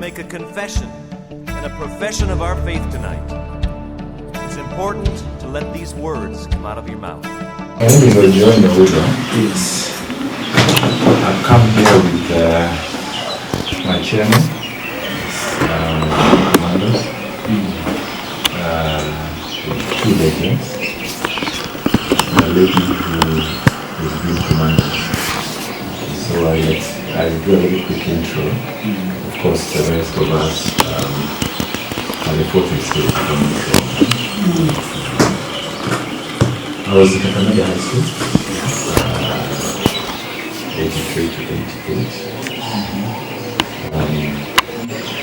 make a confession and a profession of our faith tonight. It's important to let these words come out of your mouth. Yes. I've come here with my chairman, Commandos, with 2 legends, a lady who is been Commandos. So I'll do a very quick intro. Of course, the rest of us are reporting state coming from. I was at Commandos High School, 83 to 88.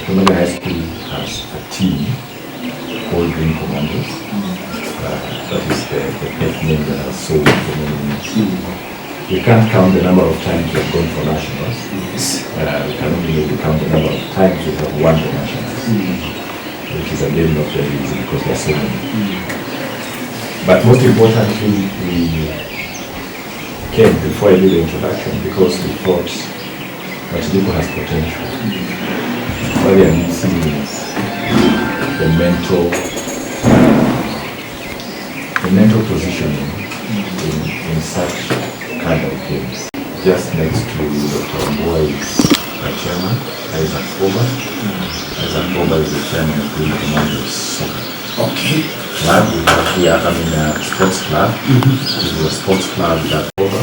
Commandos High School has a team called Green Commandos. That is the pet name that has sold for many years. We can't count the number of times we have gone for nationals. We can only count the number of times we have won the nationals, which is again not very easy because there are so many. But most importantly, we came before I do the introduction because we thought Matiliku has potential. What we are missing is the mental positioning in such kind of games. Just next to Dr. Wambua is a chairman, Isaac Foba. Isaac Foba is the chairman of the Commandos. Okay. Now we have here a sports club. This is a sports club that Foba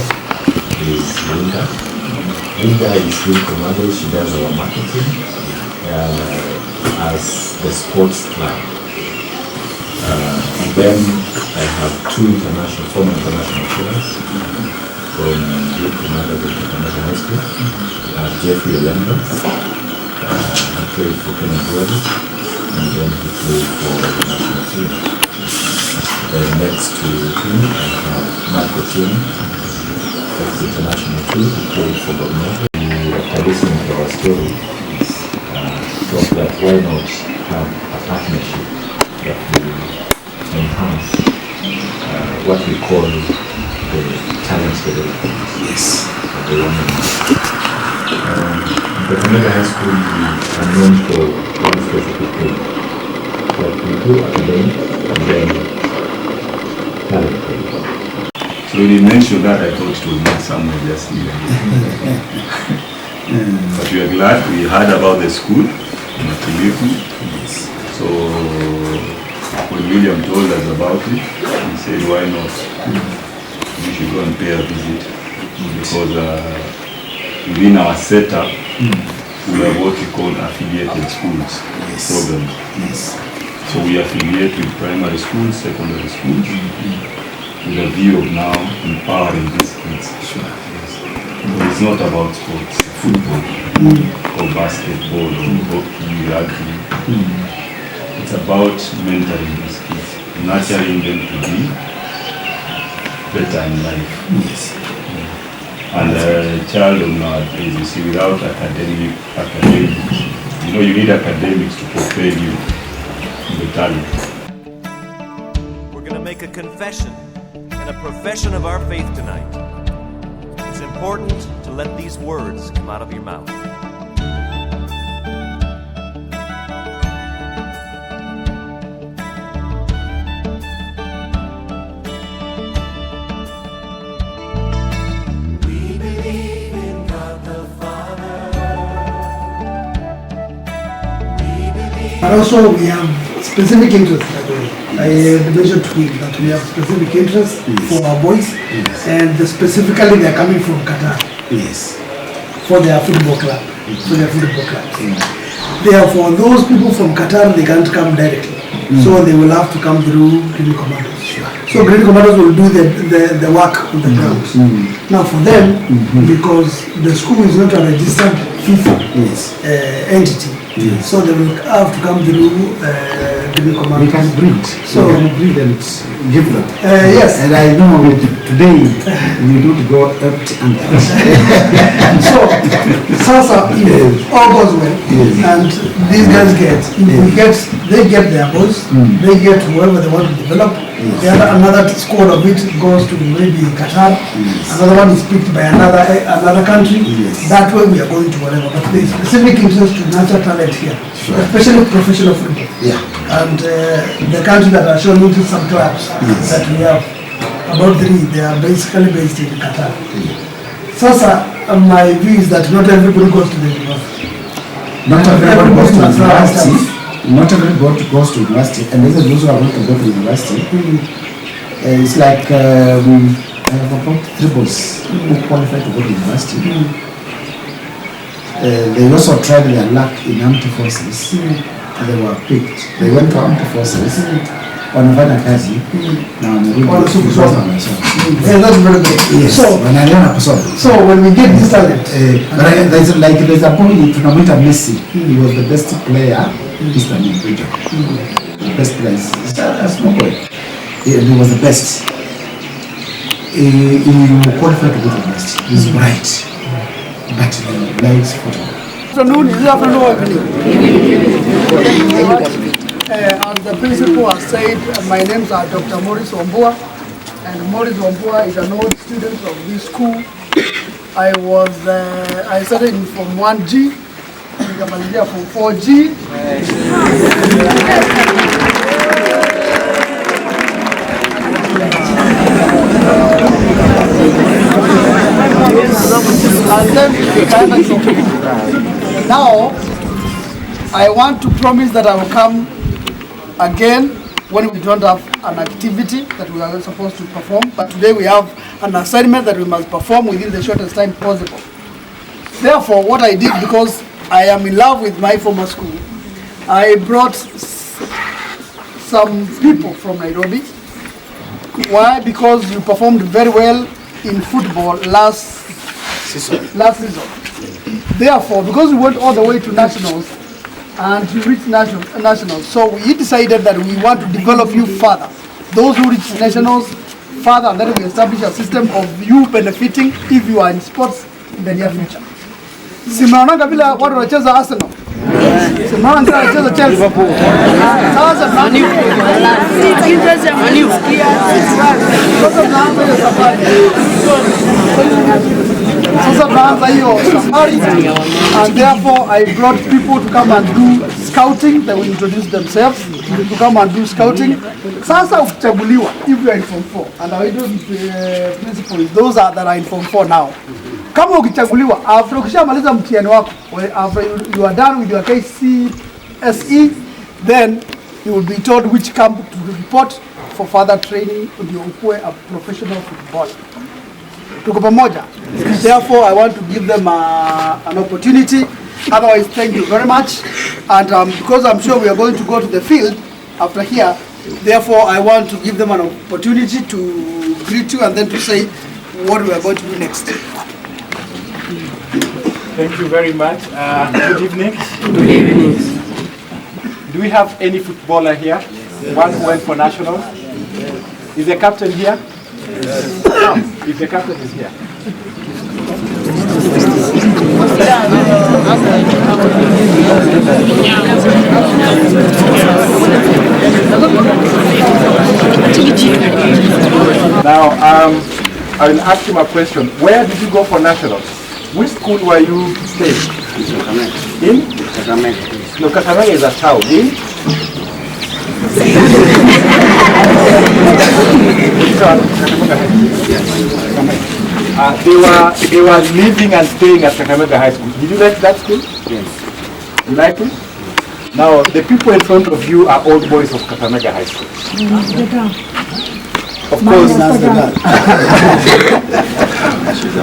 is Linda. Linda is with Commandos. She does our marketing as the sports club. And then I have 2 former international players from Youth Commandos at Commandos High School. Jeffrey Olemba, he played for Commandos, and then he played for the national team. Then next to him, I have Marco Tim, that's the international team, he played for Commandos. After listening to our story, thought that why not have a partnership that will enhance what we call the talent development. Yes. The women. The Commandos High School is known for one specific thing. That we do academic and then talent development. So when you mentioned that, I thought it was not somewhere just here. But we are glad we heard about the school, Matiliku. Yes. So when William told us about it, he said, why not? We should go and pay a visit. Because within our setup, we have what we call affiliated schools programs. Yes. So we affiliate with primary schools, secondary schools, with a view of now empowering these kids. Sure. Yes. It's not about sports, football, or basketball, or hockey, rugby. It's about mentoring these kids, nurturing them to be better in life. Yes. And a child of nowadays, you see, without academics, you need academics to propel you in the talent. We're going to make a confession and a profession of our faith tonight. It's important to let these words come out of your mouth. But also we have specific interests, I mentioned to him that we have specific interests for our boys, and specifically they are coming from Qatar Yes. for their football club, Therefore, those people from Qatar, they can't come directly, so they will have to come through Green Commandos. So Green Commandos will do the work on the ground. Now for them, because the school is not a registered FIFA entity, so they will have to come through Green Commandos. We can breed. So we can breed and give them. yes. And I know today we don't go empty and So, Sasa, if all goes well, and these guys if we get they get their boys, they get whoever they want to develop. The other, another squad of it goes to maybe Qatar, another one is picked by another country. That way we are going to whatever. But there is specific interest to nurture talent here, especially professional football. And the country that are showing into some clubs that we have, about 3, they are basically based in Qatar. Sasa, my view is that not everybody goes to the university. Not everybody goes to university. Not everybody goes to university, and those who are going to go to university, it's like I have about 3 boys who qualify to go to university. They also tried their luck in armed forces, and they were picked. They went to armed forces, wanafanya kazi, na wamerudi kusoma masomo. That's very good. Yes, wanaelewa kusoma. So when we get this talent, there's a boy tunamwita Messi. He was the best player Eastern region. The best player. A small boy. He was the best. He qualified to go to the best. He's bright, but he likes football. Afternoon, is afternoon. As the principal has said, my names are Dr. Maurice Wambua, and Maurice Wambua is an old student of this school. I started in Form 1G, nikamalizia Form 4G. Now, I want to promise that I will come again when we don't have an activity that we are supposed to perform, but today we have an assignment that we must perform within the shortest time possible. Therefore, what I did, because I am in love with my former school, I brought some people from Nairobi. Why? Because you performed very well in football last season. Therefore, because we went all the way to nationals, and to reach nationals. So we decided that we want to develop you further. Those who reach nationals further, and then we establish a system of you benefiting if you are in sports in the near future. Simona kabila watu wanacheza Arsenal. Simona ndio anacheza Chelsea. Sasa Manu. Sasa tunaanza hiyo safari, and therefore I brought people to come and do scouting. They will introduce themselves to come and do scouting. Sasa ukichaguliwa, if you are in Form 4, and our principle is those that are in Form 4 now. Kama ukichaguliwa, after ukishamaliza mtihani wako, after you are done with your KCSE, then you will be told which camp to report for further training ndio ukuwe a professional footballer. Tuko pamoja. Therefore, I want to give them an opportunity. Otherwise, thank you very much. And because I'm sure we are going to go to the field after here, therefore, I want to give them an opportunity to greet you and then to say what we are going to do next. Thank you very much. Good evening. Good evening. Do we have any footballer here? Yes. One who went for national? Is the captain here? Yes. If the captain is here. Now, I will ask him a question. Where did you go for nationals? Which school were you staying? In? Kakamega. No, Kakamega is a town. In? They were living and staying at Kakamega High School. Did you like that school? Yes. You like it? Now, the people in front of you are old boys of Kakamega High School. Of course, minus the girl.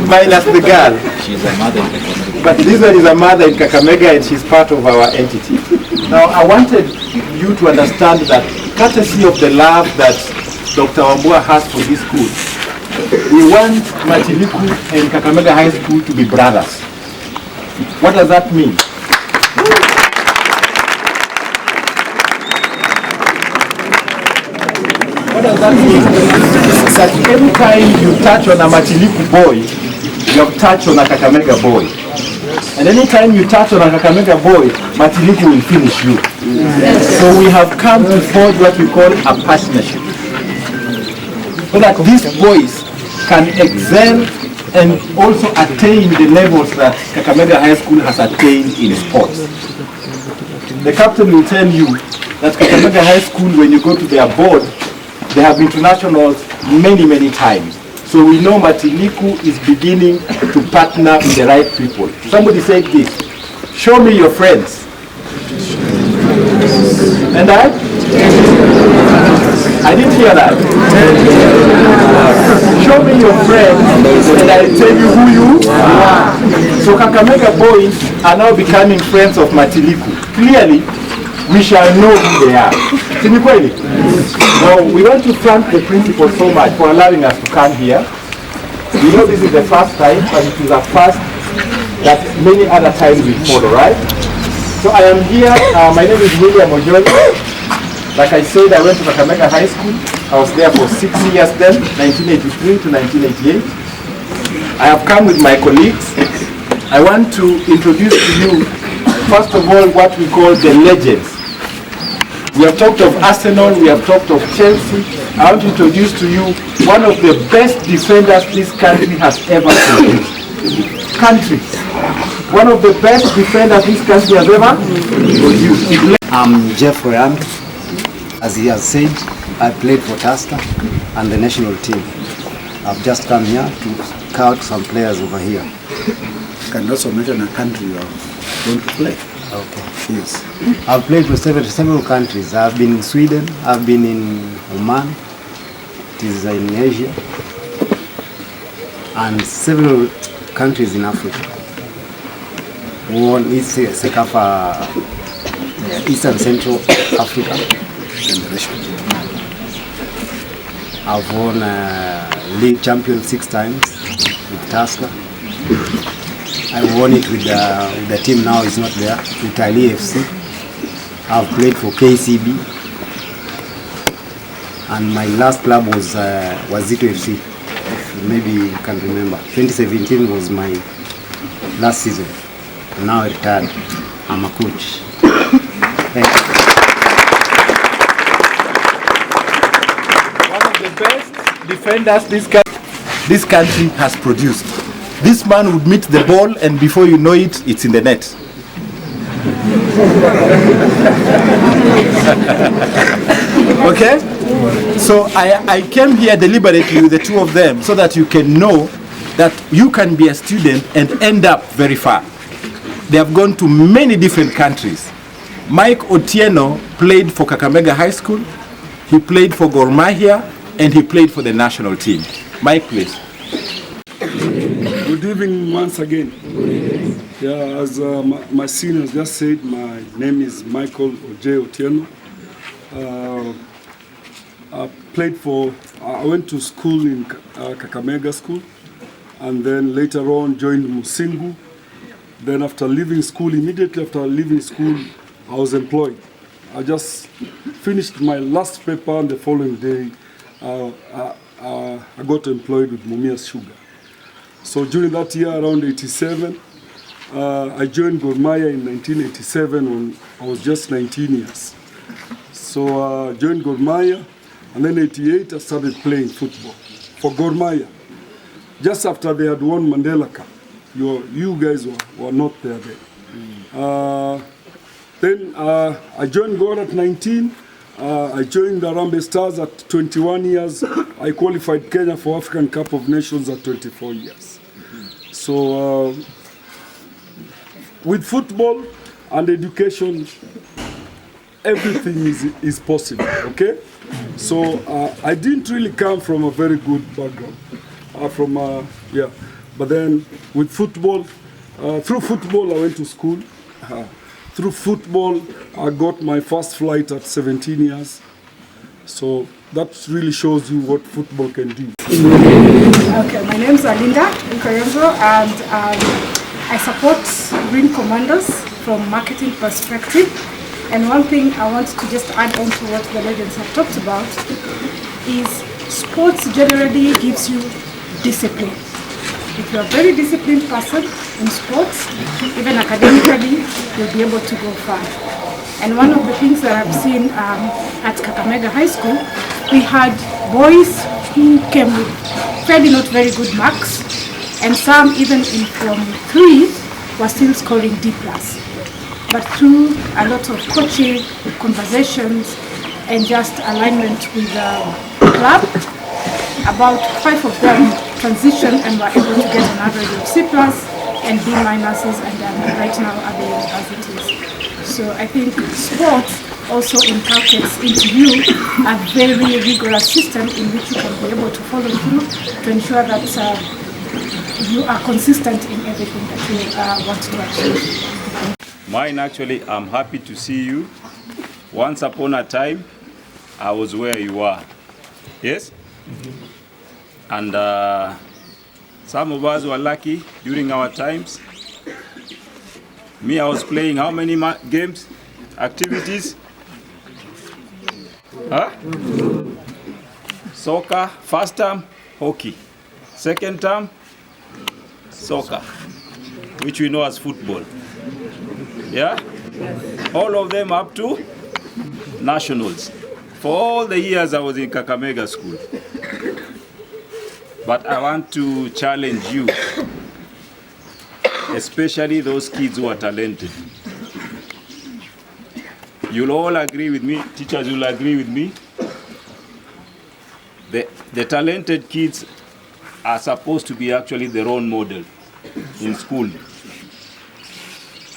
Minus the girl. She's a mother in Kakamega. But this one is a mother in Kakamega and she's part of our entity. Now, I wanted you to understand that courtesy of the love that Dr. Wambua has for this school, we want Matiliku and Kakamega High School to be brothers. What does that mean? What does that mean? That every time you touch on a Matiliku boy, you have touched on a Kakamega boy. And anytime you touch on a Kakamega boy, Matiliku will finish you. So we have come to forge what we call a partnership, so that these boys can excel and also attain the levels that Kakamega High School has attained in sports. The captain will tell you that Kakamega High School, when you go to their board, they have internationals many times. So we know Matiliku is beginning to partner with the right people. Somebody said this, show me your friends. And I didn't hear that. Show me your friends and I'll tell you who you are. So Kakamega boys are now becoming friends of Matiliku. Clearly, we shall know who they are. Now, we want to thank the principal so much for allowing us to come here. We know this is the first time, but it is a first that many other times will follow, right? So I am here, my name is William Ojoi. Like I said, I went to Kakamega High School. I was there for 6 years then, 1983 to 1988. I have come with my colleagues. I want to introduce to you, first of all, what we call the legends. We have talked of Arsenal, we have talked of Chelsea. I want to introduce to you one of the best defenders this country has ever produced. One of the best defenders this country has ever produced. I'm Jeff Royam. As he has said, I played for Tusker and the national team. I've just come here to scout some players over here. You can also mention a country you are going to play. Okay. Yes. I've played for several countries. I've been in Sweden, I've been in Oman, it is in Asia, and several countries in Africa. One is Sekafa, Eastern Central Africa, and the rest. I've won league champion 6 times with Tusker. I won it with the team now is not there, with Italy FC. I've played for KCB. And my last club was Zito FC. If maybe you can remember. 2017 was my last season. Now I retired. I'm a coach. Thank you. One of the best defenders this country has produced. This man would meet the ball and before you know it, it's in the net. Okay? So I came here deliberately with the two of them so that you can know that you can be a student and end up very far. They have gone to many different countries. Mike Otieno played for Kakamega High School, he played for Gor Mahia, and he played for the national team. Mike, please. Good evening once again. Yeah, as my seniors just said, my name is Michael Ojei Otieno. I went to school in Kakamega School, and then later on joined Musingu. Then immediately after leaving school, I was employed. I just finished my last paper, and the following day, I got employed with Mumias Sugar. So during that year, around 87, I joined Gor Mahia in 1987 when I was just 19 years. So I joined Gor Mahia, and then 88 I started playing football for Gor Mahia. Just after they had won Mandela Cup. You guys were not there then. Then I joined Gor at 19. I joined the Harambee Stars at 21 years. I qualified Kenya for African Cup of Nations at 24 years. So with football and education, everything is possible, okay? So I didn't really come from a very good background. But then with football, through football I went to school. Through football, I got my first flight at 17 years. So that really shows you what football can do. Okay, my name is Alinda Nkoyonzo, and I support Green Commandos from marketing perspective. And one thing I want to just add on to what the legends have talked about is sports generally gives you discipline. If you're a very disciplined person in sports, even academically, you'll be able to go far. And one of the things that I've seen at Kakamega High School, we had boys who came with fairly not very good marks, and some even in Form 3 were still scoring D+. But through a lot of coaching, conversations, and just alignment with the club, about 5 of them transitioned and were able to get an average of C+ and B- and right now at the universities. So I think sport also inculcates into you a very rigorous system in which you can be able to follow through to ensure that you are consistent in everything that you want to achieve. Mine, actually, I'm happy to see you. Once upon a time, I was where you are. Yes? And some of us were lucky during our times. Me, I was playing how many games, activities? Huh? Soccer, first term, hockey. Second term, soccer, which we know as football. Yeah? All of them up to nationals. For all the years I was in Kakamega school. But I want to challenge you, especially those kids who are talented. You'll all agree with me, teachers will agree with me. The talented kids are supposed to be actually the role model in school.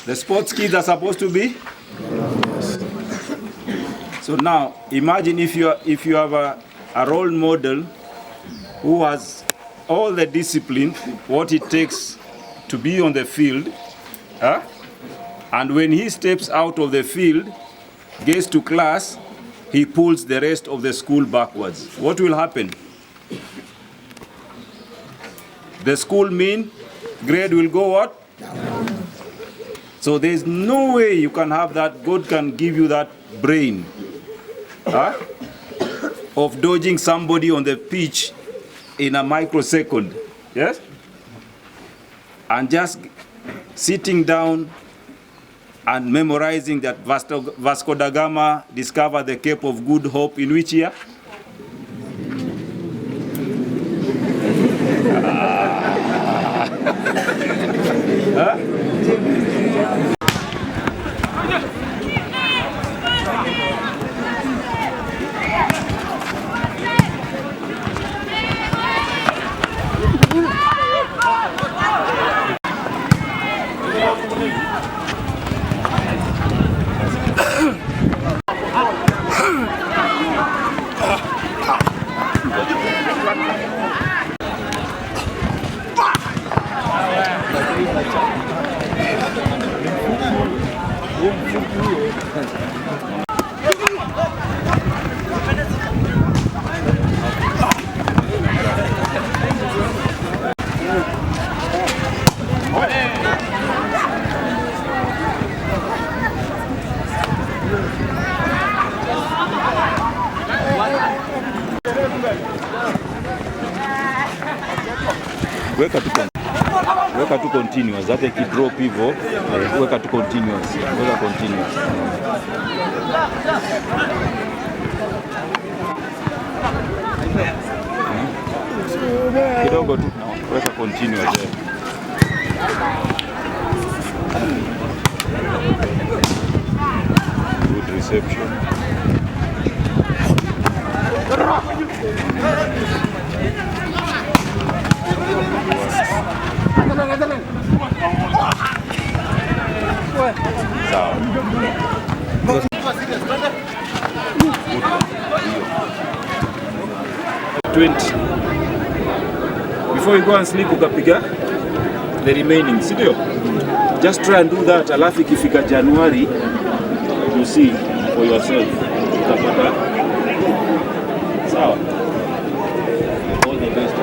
The sports kids are supposed to be. So now, imagine if you have a role model who has all the discipline, what it takes to be on the field, and when he steps out of the field, gets to class, he pulls the rest of the school backwards. What will happen? The school mean grade will go what? So there's no way you can have that. God can give you that brain of dodging somebody on the pitch in a microsecond, yes? And just sitting down and memorizing that Vasco da Gama discovered the Cape of Good Hope in which year? Weka tu continuous, hata ikidrop hivyo, weka tu continuous, weka continuous. Kidogo tu, weka continuous there. Good reception. Sawa. 20. Before you go and sleep, ukapiga the remaining, si ndio? Just try and do that, alafu ikifika January, you see for yourself. Utapata. Sawa. All the best.